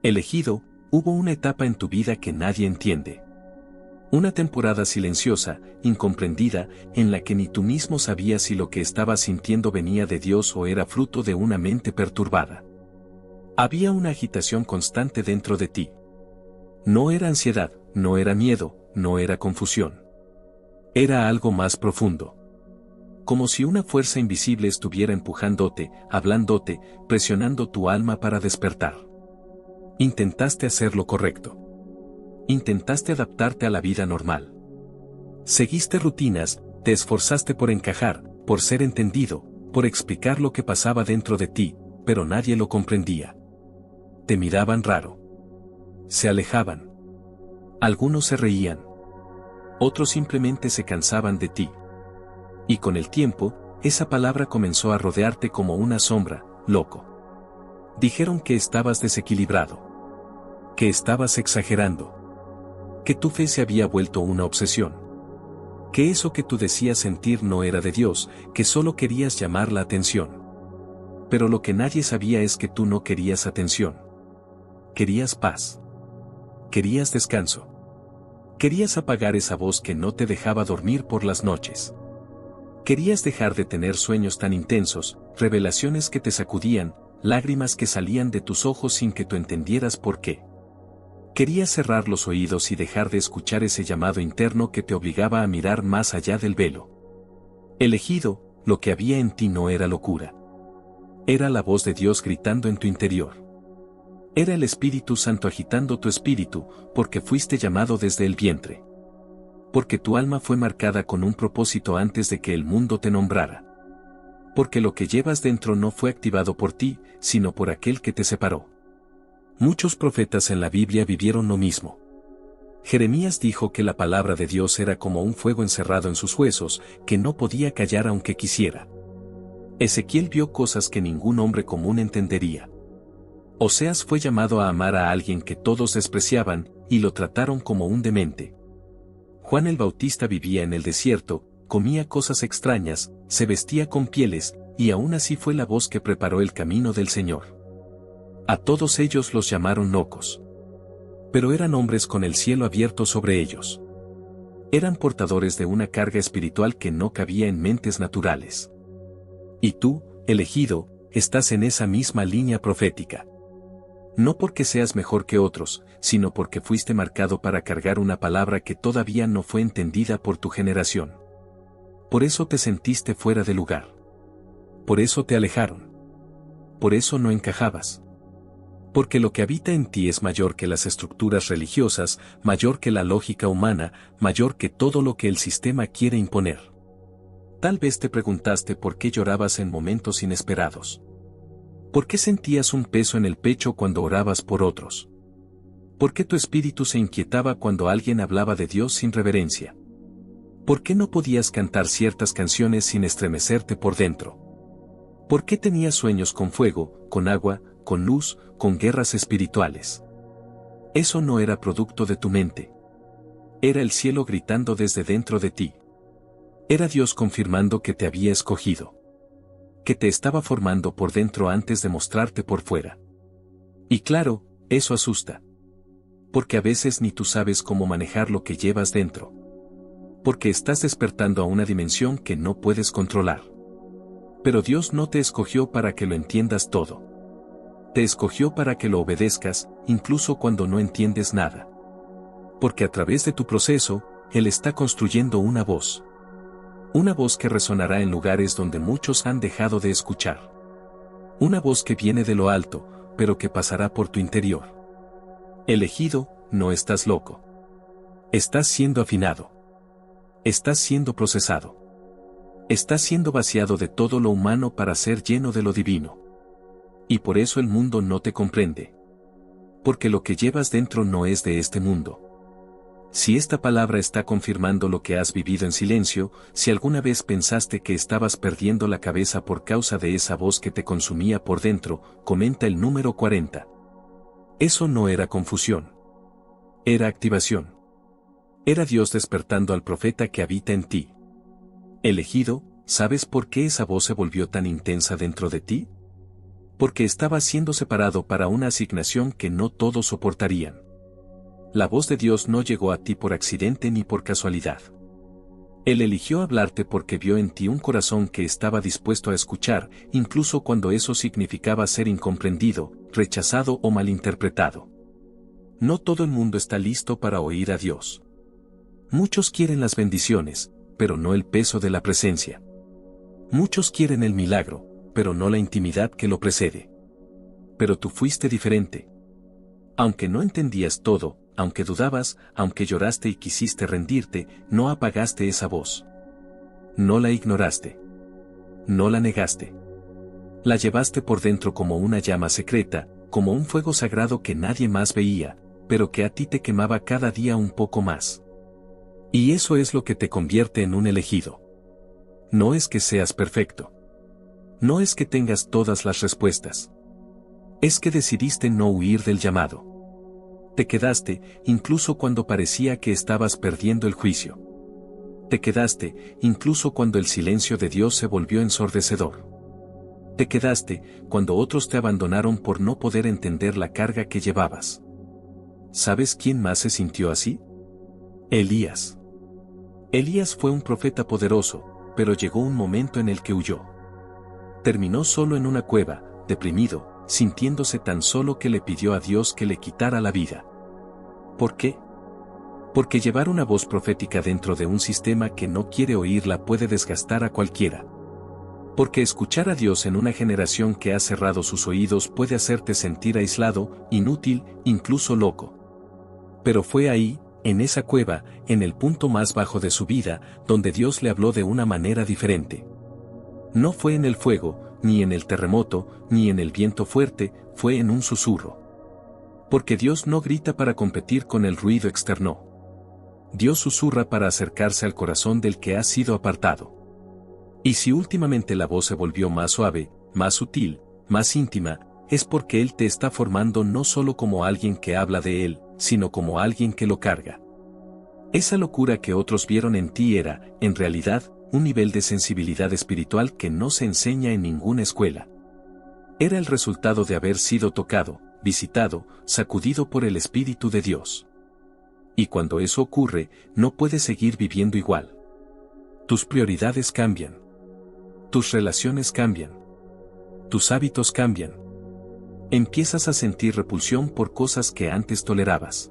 Elegido, hubo una etapa en tu vida que nadie entiende. Una temporada silenciosa, incomprendida, en la que ni tú mismo sabías si lo que estabas sintiendo venía de Dios o era fruto de una mente perturbada. Había una agitación constante dentro de ti. No era ansiedad, no era miedo, no era confusión. Era algo más profundo. Como si una fuerza invisible estuviera empujándote, hablándote, presionando tu alma para despertar. Intentaste hacer lo correcto. Intentaste adaptarte a la vida normal. Seguiste rutinas, te esforzaste por encajar, por ser entendido, por explicar lo que pasaba dentro de ti, pero nadie lo comprendía. Te miraban raro. Se alejaban. Algunos se reían. Otros simplemente se cansaban de ti. Y con el tiempo, esa palabra comenzó a rodearte como una sombra, loco. Dijeron que estabas desequilibrado. Que estabas exagerando. Que tu fe se había vuelto una obsesión. Que eso que tú decías sentir no era de Dios, que solo querías llamar la atención. Pero lo que nadie sabía es que tú no querías atención. Querías paz. Querías descanso. Querías apagar esa voz que no te dejaba dormir por las noches. Querías dejar de tener sueños tan intensos, revelaciones que te sacudían, lágrimas que salían de tus ojos sin que tú entendieras por qué. Querías cerrar los oídos y dejar de escuchar ese llamado interno que te obligaba a mirar más allá del velo. Elegido, lo que había en ti no era locura. Era la voz de Dios gritando en tu interior. Era el Espíritu Santo agitando tu espíritu, porque fuiste llamado desde el vientre. Porque tu alma fue marcada con un propósito antes de que el mundo te nombrara. Porque lo que llevas dentro no fue activado por ti, sino por aquel que te separó. Muchos profetas en la Biblia vivieron lo mismo. Jeremías dijo que la palabra de Dios era como un fuego encerrado en sus huesos, que no podía callar aunque quisiera. Ezequiel vio cosas que ningún hombre común entendería. Oseas fue llamado a amar a alguien que todos despreciaban, y lo trataron como un demente. Juan el Bautista vivía en el desierto, comía cosas extrañas, se vestía con pieles, y aún así fue la voz que preparó el camino del Señor. A todos ellos los llamaron locos. Pero eran hombres con el cielo abierto sobre ellos. Eran portadores de una carga espiritual que no cabía en mentes naturales. Y tú, elegido, estás en esa misma línea profética. No porque seas mejor que otros, sino porque fuiste marcado para cargar una palabra que todavía no fue entendida por tu generación. Por eso te sentiste fuera de lugar. Por eso te alejaron. Por eso no encajabas. Porque lo que habita en ti es mayor que las estructuras religiosas, mayor que la lógica humana, mayor que todo lo que el sistema quiere imponer. Tal vez te preguntaste por qué llorabas en momentos inesperados. ¿Por qué sentías un peso en el pecho cuando orabas por otros? ¿Por qué tu espíritu se inquietaba cuando alguien hablaba de Dios sin reverencia? ¿Por qué no podías cantar ciertas canciones sin estremecerte por dentro? ¿Por qué tenías sueños con fuego, con agua, con luz, con guerras espirituales? Eso no era producto de tu mente. Era el cielo gritando desde dentro de ti. Era Dios confirmando que te había escogido. Que te estaba formando por dentro antes de mostrarte por fuera. Y claro, eso asusta. Porque a veces ni tú sabes cómo manejar lo que llevas dentro. Porque estás despertando a una dimensión que no puedes controlar. Pero Dios no te escogió para que lo entiendas todo. Te escogió para que lo obedezcas, incluso cuando no entiendes nada. Porque a través de tu proceso, Él está construyendo una voz. Una voz que resonará en lugares donde muchos han dejado de escuchar. Una voz que viene de lo alto, pero que pasará por tu interior. Elegido, no estás loco. Estás siendo afinado. Estás siendo procesado. Estás siendo vaciado de todo lo humano para ser lleno de lo divino. Y por eso el mundo no te comprende. Porque lo que llevas dentro no es de este mundo. Si esta palabra está confirmando lo que has vivido en silencio, si alguna vez pensaste que estabas perdiendo la cabeza por causa de esa voz que te consumía por dentro, comenta el número 40. Eso no era confusión. Era activación. Era Dios despertando al profeta que habita en ti. Elegido, ¿sabes por qué esa voz se volvió tan intensa dentro de ti? Porque estaba siendo separado para una asignación que no todos soportarían. La voz de Dios no llegó a ti por accidente ni por casualidad. Él eligió hablarte porque vio en ti un corazón que estaba dispuesto a escuchar, incluso cuando eso significaba ser incomprendido, rechazado o malinterpretado. No todo el mundo está listo para oír a Dios. Muchos quieren las bendiciones, pero no el peso de la presencia. Muchos quieren el milagro, pero no la intimidad que lo precede. Pero tú fuiste diferente. Aunque no entendías todo, aunque dudabas, aunque lloraste y quisiste rendirte, no apagaste esa voz. No la ignoraste. No la negaste. La llevaste por dentro como una llama secreta, como un fuego sagrado que nadie más veía, pero que a ti te quemaba cada día un poco más. Y eso es lo que te convierte en un elegido. No es que seas perfecto. No es que tengas todas las respuestas. Es que decidiste no huir del llamado. Te quedaste, incluso cuando parecía que estabas perdiendo el juicio. Te quedaste, incluso cuando el silencio de Dios se volvió ensordecedor. Te quedaste, cuando otros te abandonaron por no poder entender la carga que llevabas. ¿Sabes quién más se sintió así? Elías. Elías fue un profeta poderoso, pero llegó un momento en el que huyó. Terminó solo en una cueva, deprimido, sintiéndose tan solo que le pidió a Dios que le quitara la vida. ¿Por qué? Porque llevar una voz profética dentro de un sistema que no quiere oírla puede desgastar a cualquiera. Porque escuchar a Dios en una generación que ha cerrado sus oídos puede hacerte sentir aislado, inútil, incluso loco. Pero fue ahí, en esa cueva, en el punto más bajo de su vida, donde Dios le habló de una manera diferente. No fue en el fuego, ni en el terremoto, ni en el viento fuerte, fue en un susurro. Porque Dios no grita para competir con el ruido externo. Dios susurra para acercarse al corazón del que ha sido apartado. Y si últimamente la voz se volvió más suave, más sutil, más íntima, es porque Él te está formando no solo como alguien que habla de Él, sino como alguien que lo carga. Esa locura que otros vieron en ti era, en realidad, un nivel de sensibilidad espiritual que no se enseña en ninguna escuela. Era el resultado de haber sido tocado, visitado, sacudido por el Espíritu de Dios. Y cuando eso ocurre, no puedes seguir viviendo igual. Tus prioridades cambian. Tus relaciones cambian. Tus hábitos cambian. Empiezas a sentir repulsión por cosas que antes tolerabas.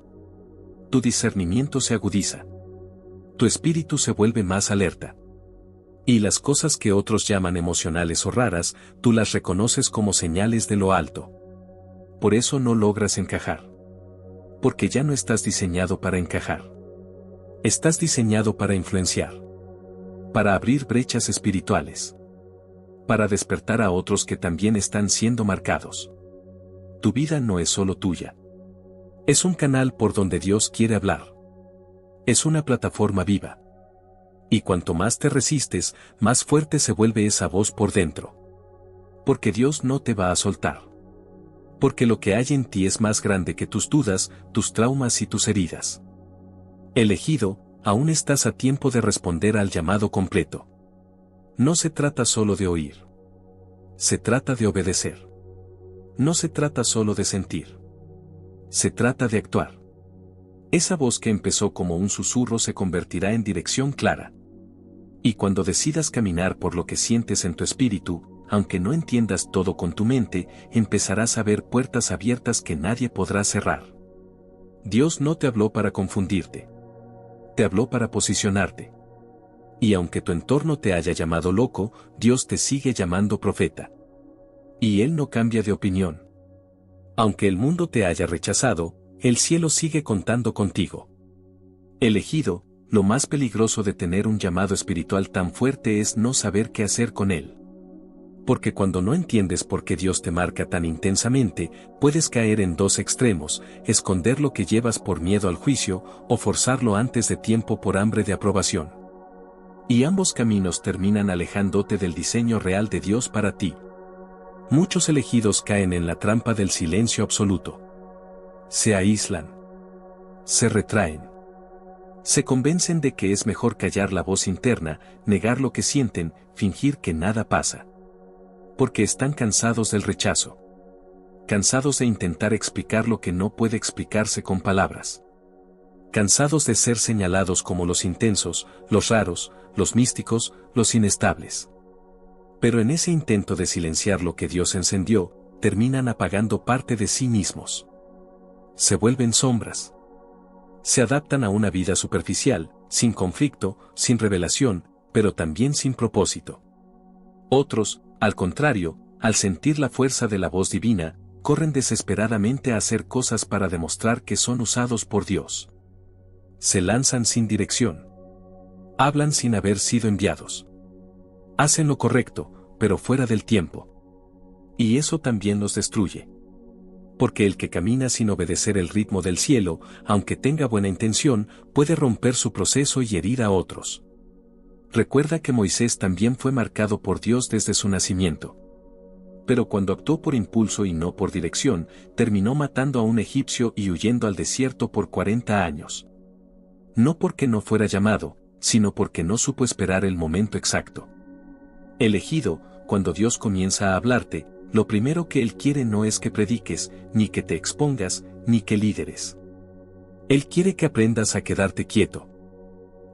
Tu discernimiento se agudiza. Tu espíritu se vuelve más alerta. Y las cosas que otros llaman emocionales o raras, tú las reconoces como señales de lo alto. Por eso no logras encajar. Porque ya no estás diseñado para encajar. Estás diseñado para influenciar. Para abrir brechas espirituales. Para despertar a otros que también están siendo marcados. Tu vida no es solo tuya. Es un canal por donde Dios quiere hablar. Es una plataforma viva. Y cuanto más te resistes, más fuerte se vuelve esa voz por dentro. Porque Dios no te va a soltar. Porque lo que hay en ti es más grande que tus dudas, tus traumas y tus heridas. Elegido, aún estás a tiempo de responder al llamado completo. No se trata solo de oír. Se trata de obedecer. No se trata solo de sentir. Se trata de actuar. Esa voz que empezó como un susurro se convertirá en dirección clara. Y cuando decidas caminar por lo que sientes en tu espíritu, aunque no entiendas todo con tu mente, empezarás a ver puertas abiertas que nadie podrá cerrar. Dios no te habló para confundirte. Te habló para posicionarte. Y aunque tu entorno te haya llamado loco, Dios te sigue llamando profeta. Y Él no cambia de opinión. Aunque el mundo te haya rechazado, el cielo sigue contando contigo. Elegido, lo más peligroso de tener un llamado espiritual tan fuerte es no saber qué hacer con él. Porque cuando no entiendes por qué Dios te marca tan intensamente, puedes caer en dos extremos, esconder lo que llevas por miedo al juicio, o forzarlo antes de tiempo por hambre de aprobación. Y ambos caminos terminan alejándote del diseño real de Dios para ti. Muchos elegidos caen en la trampa del silencio absoluto. Se aíslan. Se retraen. Se convencen de que es mejor callar la voz interna, negar lo que sienten, fingir que nada pasa. Porque están cansados del rechazo. Cansados de intentar explicar lo que no puede explicarse con palabras. Cansados de ser señalados como los intensos, los raros, los místicos, los inestables. Pero en ese intento de silenciar lo que Dios encendió, terminan apagando parte de sí mismos. Se vuelven sombras. Se adaptan a una vida superficial, sin conflicto, sin revelación, pero también sin propósito. Otros, al contrario, al sentir la fuerza de la voz divina, corren desesperadamente a hacer cosas para demostrar que son usados por Dios. Se lanzan sin dirección. Hablan sin haber sido enviados. Hacen lo correcto, pero fuera del tiempo. Y eso también los destruye. Porque el que camina sin obedecer el ritmo del cielo, aunque tenga buena intención, puede romper su proceso y herir a otros. Recuerda que Moisés también fue marcado por Dios desde su nacimiento. Pero cuando actuó por impulso y no por dirección, terminó matando a un egipcio y huyendo al desierto por 40 años. No porque no fuera llamado, sino porque no supo esperar el momento exacto. Elegido, cuando Dios comienza a hablarte, lo primero que Él quiere no es que prediques, ni que te expongas, ni que lideres. Él quiere que aprendas a quedarte quieto.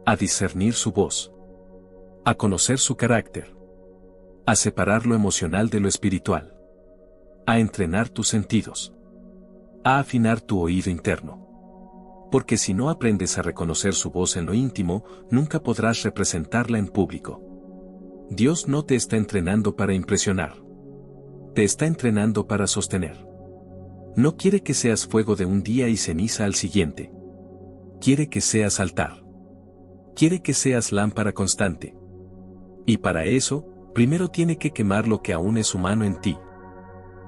A discernir su voz. A conocer su carácter. A separar lo emocional de lo espiritual. A entrenar tus sentidos. A afinar tu oído interno. Porque si no aprendes a reconocer su voz en lo íntimo, nunca podrás representarla en público. Dios no te está entrenando para impresionar. Te está entrenando para sostener. No quiere que seas fuego de un día y ceniza al siguiente. Quiere que seas altar. Quiere que seas lámpara constante. Y para eso, primero tiene que quemar lo que aún es humano en ti.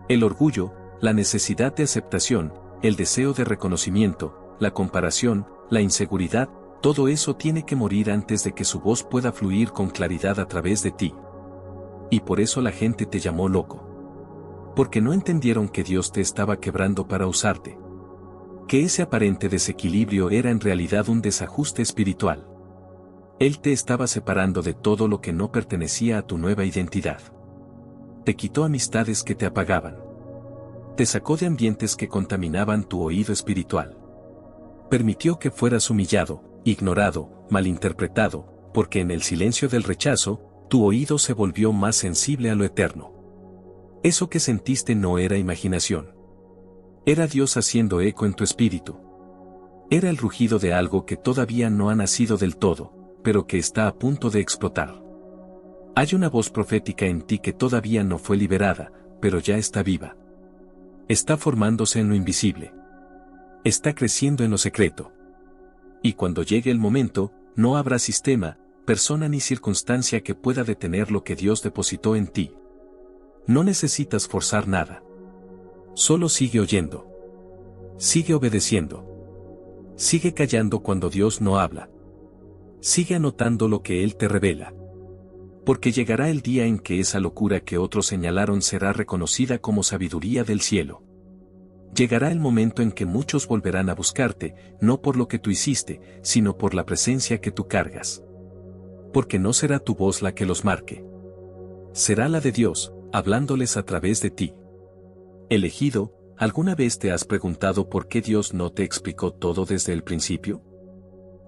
El orgullo, la necesidad de aceptación, el deseo de reconocimiento, la comparación, la inseguridad, todo eso tiene que morir antes de que su voz pueda fluir con claridad a través de ti. Y por eso la gente te llamó loco. Porque no entendieron que Dios te estaba quebrando para usarte. Que ese aparente desequilibrio era en realidad un desajuste espiritual. Él te estaba separando de todo lo que no pertenecía a tu nueva identidad. Te quitó amistades que te apagaban. Te sacó de ambientes que contaminaban tu oído espiritual. Permitió que fueras humillado, ignorado, malinterpretado, porque en el silencio del rechazo, tu oído se volvió más sensible a lo eterno. Eso que sentiste no era imaginación. Era Dios haciendo eco en tu espíritu. Era el rugido de algo que todavía no ha nacido del todo, pero que está a punto de explotar. Hay una voz profética en ti que todavía no fue liberada, pero ya está viva. Está formándose en lo invisible. Está creciendo en lo secreto. Y cuando llegue el momento, no habrá sistema, persona ni circunstancia que pueda detener lo que Dios depositó en ti. No necesitas forzar nada. Solo sigue oyendo. Sigue obedeciendo. Sigue callando cuando Dios no habla. Sigue anotando lo que Él te revela. Porque llegará el día en que esa locura que otros señalaron será reconocida como sabiduría del cielo. Llegará el momento en que muchos volverán a buscarte, no por lo que tú hiciste, sino por la presencia que tú cargas. Porque no será tu voz la que los marque. Será la de Dios, hablándoles a través de ti. Elegido, ¿alguna vez te has preguntado por qué Dios no te explicó todo desde el principio?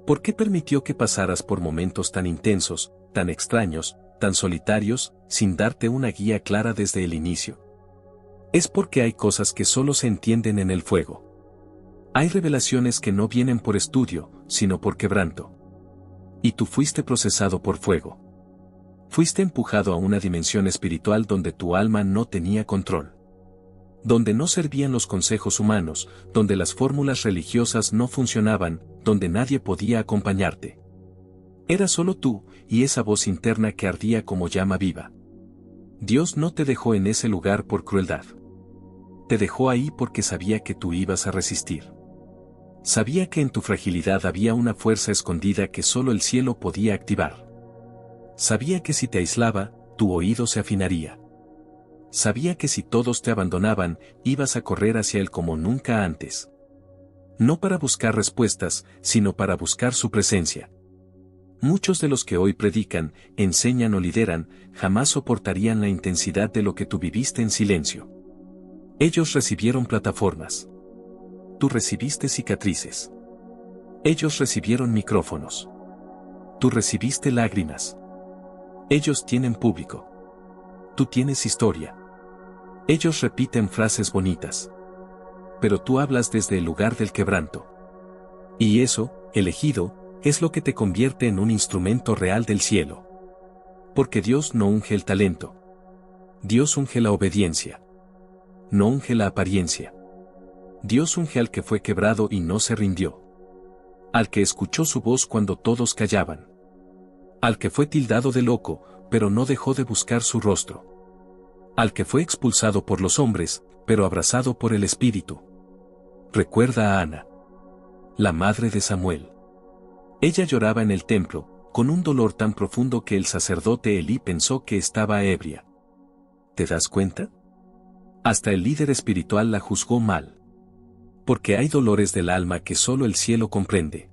¿Por qué permitió que pasaras por momentos tan intensos, tan extraños, tan solitarios, sin darte una guía clara desde el inicio? Es porque hay cosas que solo se entienden en el fuego. Hay revelaciones que no vienen por estudio, sino por quebranto. Y tú fuiste procesado por fuego. Fuiste empujado a una dimensión espiritual donde tu alma no tenía control. Donde no servían los consejos humanos, donde las fórmulas religiosas no funcionaban, donde nadie podía acompañarte. Era solo tú, y esa voz interna que ardía como llama viva. Dios no te dejó en ese lugar por crueldad. Te dejó ahí porque sabía que tú ibas a resistir. Sabía que en tu fragilidad había una fuerza escondida que solo el cielo podía activar. Sabía que si te aislaba, tu oído se afinaría. Sabía que si todos te abandonaban, ibas a correr hacia Él como nunca antes. No para buscar respuestas, sino para buscar su presencia. Muchos de los que hoy predican, enseñan o lideran, jamás soportarían la intensidad de lo que tú viviste en silencio. Ellos recibieron plataformas. Tú recibiste cicatrices. Ellos recibieron micrófonos. Tú recibiste lágrimas. Ellos tienen público. Tú tienes historia. Ellos repiten frases bonitas. Pero tú hablas desde el lugar del quebranto. Y eso, elegido, es lo que te convierte en un instrumento real del cielo. Porque Dios no unge el talento. Dios unge la obediencia. No unge la apariencia. Dios unge al que fue quebrado y no se rindió. Al que escuchó su voz cuando todos callaban. Al que fue tildado de loco, pero no dejó de buscar su rostro. Al que fue expulsado por los hombres, pero abrazado por el Espíritu. Recuerda a Ana, la madre de Samuel. Ella lloraba en el templo, con un dolor tan profundo que el sacerdote Elí pensó que estaba ebria. ¿Te das cuenta? Hasta el líder espiritual la juzgó mal. Porque hay dolores del alma que solo el cielo comprende.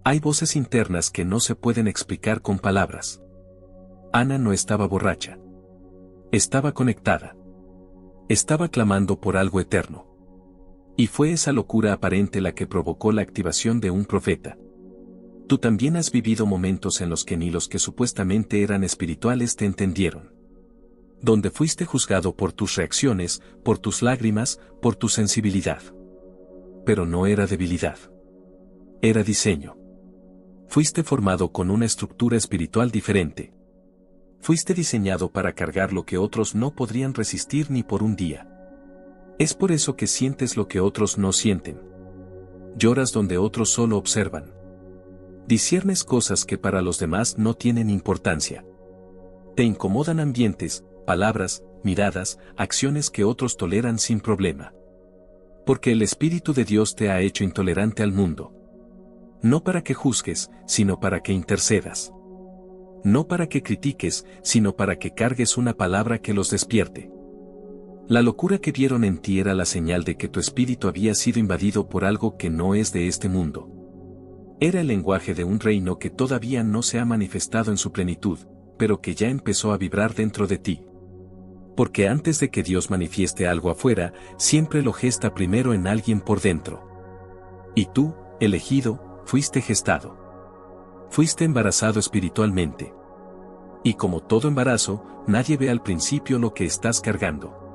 Hay voces internas que no se pueden explicar con palabras. Ana no estaba borracha. Estaba conectada. Estaba clamando por algo eterno. Y fue esa locura aparente la que provocó la activación de un profeta. Tú también has vivido momentos en los que ni los que supuestamente eran espirituales te entendieron. Donde fuiste juzgado por tus reacciones, por tus lágrimas, por tu sensibilidad. Pero no era debilidad. Era diseño. Fuiste formado con una estructura espiritual diferente. Fuiste diseñado para cargar lo que otros no podrían resistir ni por un día. Es por eso que sientes lo que otros no sienten. Lloras donde otros solo observan. Disciernes cosas que para los demás no tienen importancia. Te incomodan ambientes, palabras, miradas, acciones que otros toleran sin problema. Porque el Espíritu de Dios te ha hecho intolerante al mundo. No para que juzgues, sino para que intercedas. No para que critiques, sino para que cargues una palabra que los despierte. La locura que vieron en ti era la señal de que tu espíritu había sido invadido por algo que no es de este mundo. Era el lenguaje de un reino que todavía no se ha manifestado en su plenitud, pero que ya empezó a vibrar dentro de ti. Porque antes de que Dios manifieste algo afuera, siempre lo gesta primero en alguien por dentro. Y tú, elegido, fuiste gestado. Fuiste embarazado espiritualmente. Y como todo embarazo, nadie ve al principio lo que estás cargando.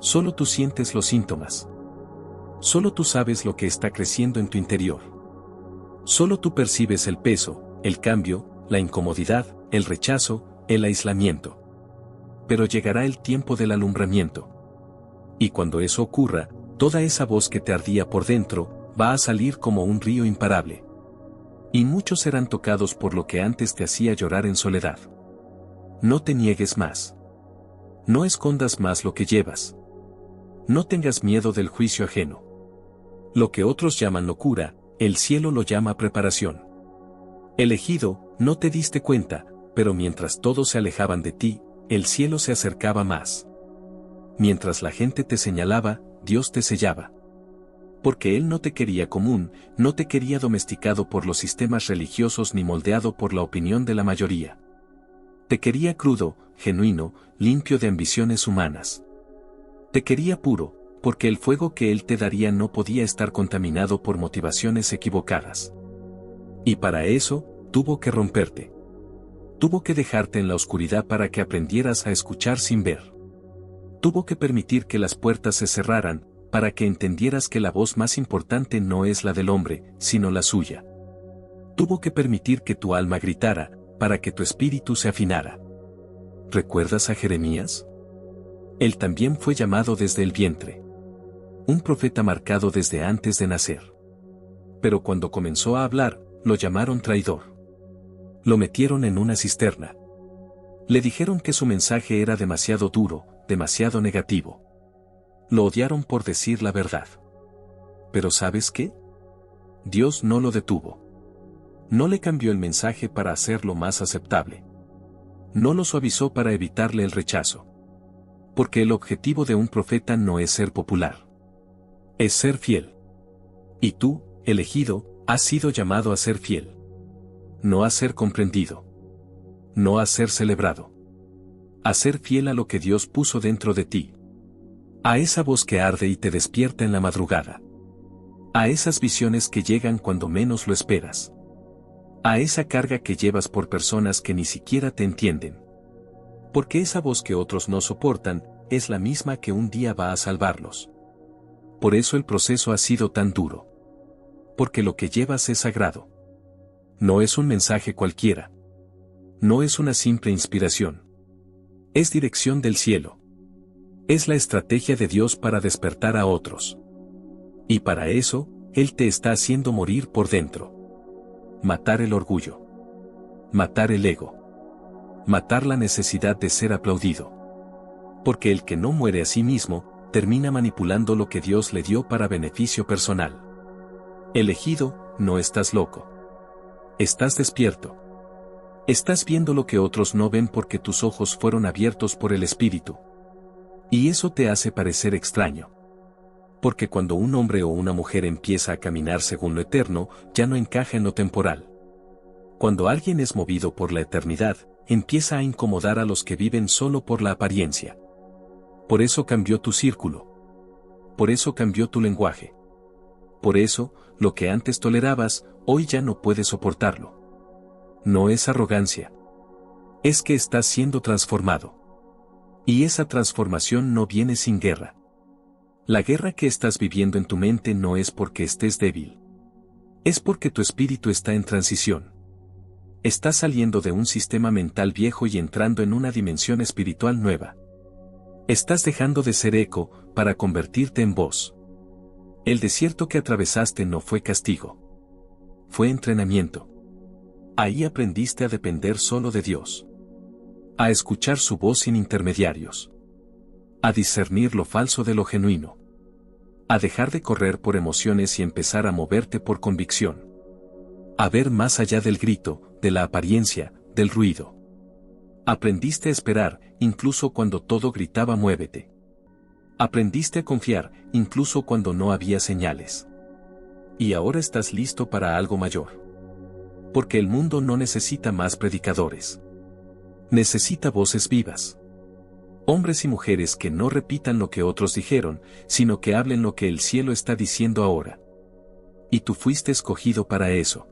Solo tú sientes los síntomas. Solo tú sabes lo que está creciendo en tu interior. Solo tú percibes el peso, el cambio, la incomodidad, el rechazo, el aislamiento. Pero llegará el tiempo del alumbramiento. Y cuando eso ocurra, toda esa voz que te ardía por dentro, va a salir como un río imparable. Y muchos serán tocados por lo que antes te hacía llorar en soledad. No te niegues más. No escondas más lo que llevas. No tengas miedo del juicio ajeno. Lo que otros llaman locura, el cielo lo llama preparación. Elegido, no te diste cuenta, pero mientras todos se alejaban de ti, el cielo se acercaba más. Mientras la gente te señalaba, Dios te sellaba. Porque Él no te quería común, no te quería domesticado por los sistemas religiosos ni moldeado por la opinión de la mayoría. Te quería crudo, genuino, limpio de ambiciones humanas. Te quería puro, porque el fuego que Él te daría no podía estar contaminado por motivaciones equivocadas. Y para eso, tuvo que romperte. Tuvo que dejarte en la oscuridad para que aprendieras a escuchar sin ver. Tuvo que permitir que las puertas se cerraran, para que entendieras que la voz más importante no es la del hombre, sino la suya. Tuvo que permitir que tu alma gritara, para que tu espíritu se afinara. ¿Recuerdas a Jeremías? Él también fue llamado desde el vientre. Un profeta marcado desde antes de nacer. Pero cuando comenzó a hablar, lo llamaron traidor. Lo metieron en una cisterna. Le dijeron que su mensaje era demasiado duro, demasiado negativo. Lo odiaron por decir la verdad. Pero ¿sabes qué? Dios no lo detuvo. No le cambió el mensaje para hacerlo más aceptable. No lo suavizó para evitarle el rechazo. Porque el objetivo de un profeta no es ser popular. Es ser fiel. Y tú, elegido, has sido llamado a ser fiel. no a ser comprendido, no a ser celebrado, a ser fiel a lo que Dios puso dentro de ti, a esa voz que arde y te despierta en la madrugada, a esas visiones que llegan cuando menos lo esperas, a esa carga que llevas por personas que ni siquiera te entienden. Porque esa voz que otros no soportan, es la misma que un día va a salvarlos. Por eso el proceso ha sido tan duro. Porque lo que llevas es sagrado. No es un mensaje cualquiera. No es una simple inspiración. Es dirección del cielo. Es la estrategia de Dios para despertar a otros. Y para eso, Él te está haciendo morir por dentro. Matar el orgullo. Matar el ego. Matar la necesidad de ser aplaudido. Porque el que no muere a sí mismo, termina manipulando lo que Dios le dio para beneficio personal. Elegido, no estás loco. Estás despierto. Estás viendo lo que otros no ven porque tus ojos fueron abiertos por el Espíritu. Y eso te hace parecer extraño. Porque cuando un hombre o una mujer empieza a caminar según lo eterno, ya no encaja en lo temporal. Cuando alguien es movido por la eternidad, empieza a incomodar a los que viven solo por la apariencia. Por eso cambió tu círculo. Por eso cambió tu lenguaje. Por eso, lo que antes tolerabas, hoy ya no puedes soportarlo. No es arrogancia. Es que estás siendo transformado. Y esa transformación no viene sin guerra. La guerra que estás viviendo en tu mente no es porque estés débil. Es porque tu espíritu está en transición. Estás saliendo de un sistema mental viejo y entrando en una dimensión espiritual nueva. Estás dejando de ser eco para convertirte en voz. El desierto que atravesaste no fue castigo. Fue entrenamiento. Ahí aprendiste a depender solo de Dios. A escuchar su voz sin intermediarios. A discernir lo falso de lo genuino. A dejar de correr por emociones y empezar a moverte por convicción. A ver más allá del grito, de la apariencia, del ruido. Aprendiste a esperar, incluso cuando todo gritaba muévete. Aprendiste a confiar, incluso cuando no había señales. Y ahora estás listo para algo mayor. Porque el mundo no necesita más predicadores. Necesita voces vivas. Hombres y mujeres que no repitan lo que otros dijeron, sino que hablen lo que el cielo está diciendo ahora. Y tú fuiste escogido para eso.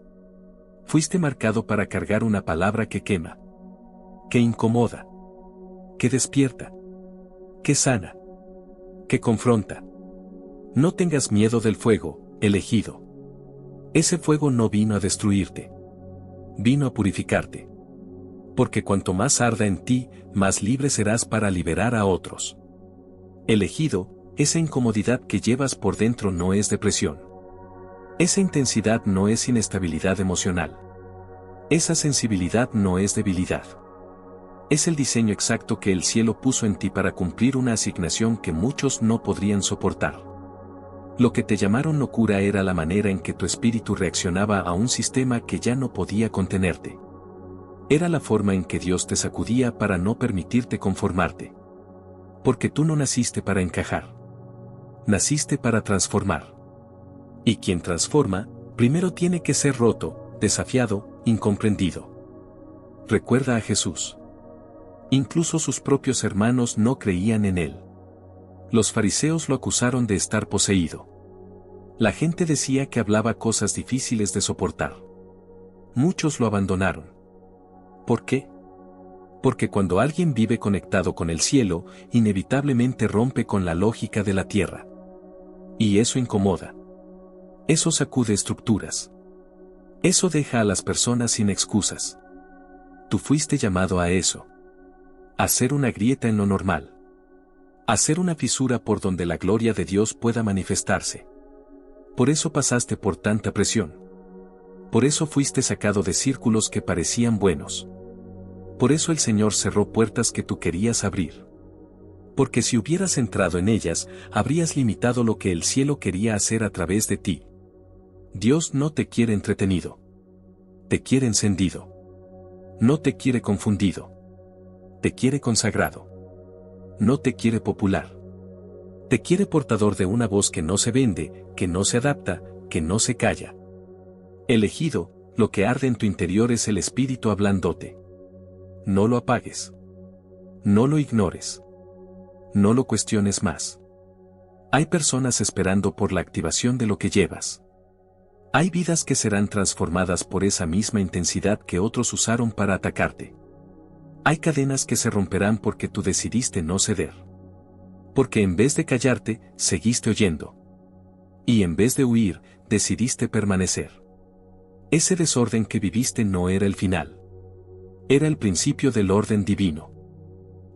Fuiste marcado para cargar una palabra que quema. Que incomoda. Que despierta. Que sana. Que confronta. No tengas miedo del fuego, elegido. Ese fuego no vino a destruirte. Vino a purificarte. Porque cuanto más arda en ti, más libre serás para liberar a otros. Elegido, esa incomodidad que llevas por dentro no es depresión. Esa intensidad no es inestabilidad emocional. Esa sensibilidad no es debilidad. Es el diseño exacto que el cielo puso en ti para cumplir una asignación que muchos no podrían soportar. Lo que te llamaron locura era la manera en que tu espíritu reaccionaba a un sistema que ya no podía contenerte. Era la forma en que Dios te sacudía para no permitirte conformarte. Porque tú no naciste para encajar. Naciste para transformar. Y quien transforma, primero tiene que ser roto, desafiado, incomprendido. Recuerda a Jesús. Incluso sus propios hermanos no creían en él. Los fariseos lo acusaron de estar poseído. La gente decía que hablaba cosas difíciles de soportar. Muchos lo abandonaron. ¿Por qué? Porque cuando alguien vive conectado con el cielo, inevitablemente rompe con la lógica de la tierra. Y eso incomoda. Eso sacude estructuras. Eso deja a las personas sin excusas. Tú fuiste llamado a eso. A hacer una grieta en lo normal. A hacer una fisura por donde la gloria de Dios pueda manifestarse. Por eso pasaste por tanta presión. Por eso fuiste sacado de círculos que parecían buenos. Por eso el Señor cerró puertas que tú querías abrir. Porque si hubieras entrado en ellas, habrías limitado lo que el cielo quería hacer a través de ti. Dios no te quiere entretenido. Te quiere encendido. No te quiere confundido. Te quiere consagrado. No te quiere popular. Te quiere portador de una voz que no se vende, que no se adapta, que no se calla. Elegido, lo que arde en tu interior es el Espíritu hablándote. No lo apagues. No lo ignores. No lo cuestiones más. Hay personas esperando por la activación de lo que llevas. Hay vidas que serán transformadas por esa misma intensidad que otros usaron para atacarte. Hay cadenas que se romperán porque tú decidiste no ceder. Porque en vez de callarte, seguiste oyendo. Y en vez de huir, decidiste permanecer. Ese desorden que viviste no era el final. Era el principio del orden divino.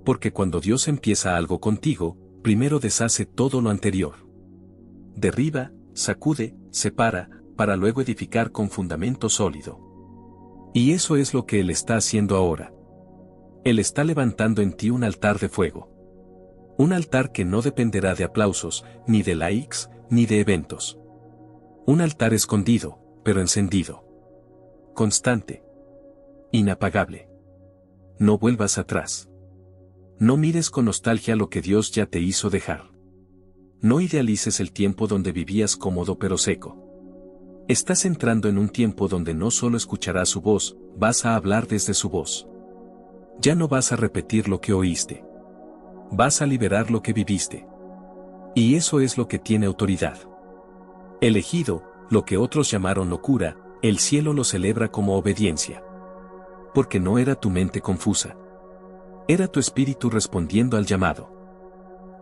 Porque cuando Dios empieza algo contigo, primero deshace todo lo anterior. Derriba, sacude, separa, para luego edificar con fundamento sólido. Y eso es lo que Él está haciendo ahora. Él está levantando en ti un altar de fuego. Un altar que no dependerá de aplausos, ni de likes, ni de eventos. Un altar escondido, pero encendido. Constante. Inapagable. No vuelvas atrás. No mires con nostalgia lo que Dios ya te hizo dejar. No idealices el tiempo donde vivías cómodo pero seco. Estás entrando en un tiempo donde no solo escucharás su voz, vas a hablar desde su voz. Ya no vas a repetir lo que oíste. Vas a liberar lo que viviste. Y eso es lo que tiene autoridad. Elegido, lo que otros llamaron locura, el cielo lo celebra como obediencia. Porque no era tu mente confusa. Era tu espíritu respondiendo al llamado.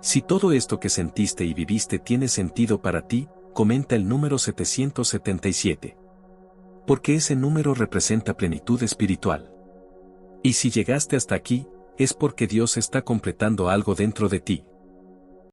Si todo esto que sentiste y viviste tiene sentido para ti, comenta el número 777. Porque ese número representa plenitud espiritual. Y si llegaste hasta aquí, es porque Dios está completando algo dentro de ti.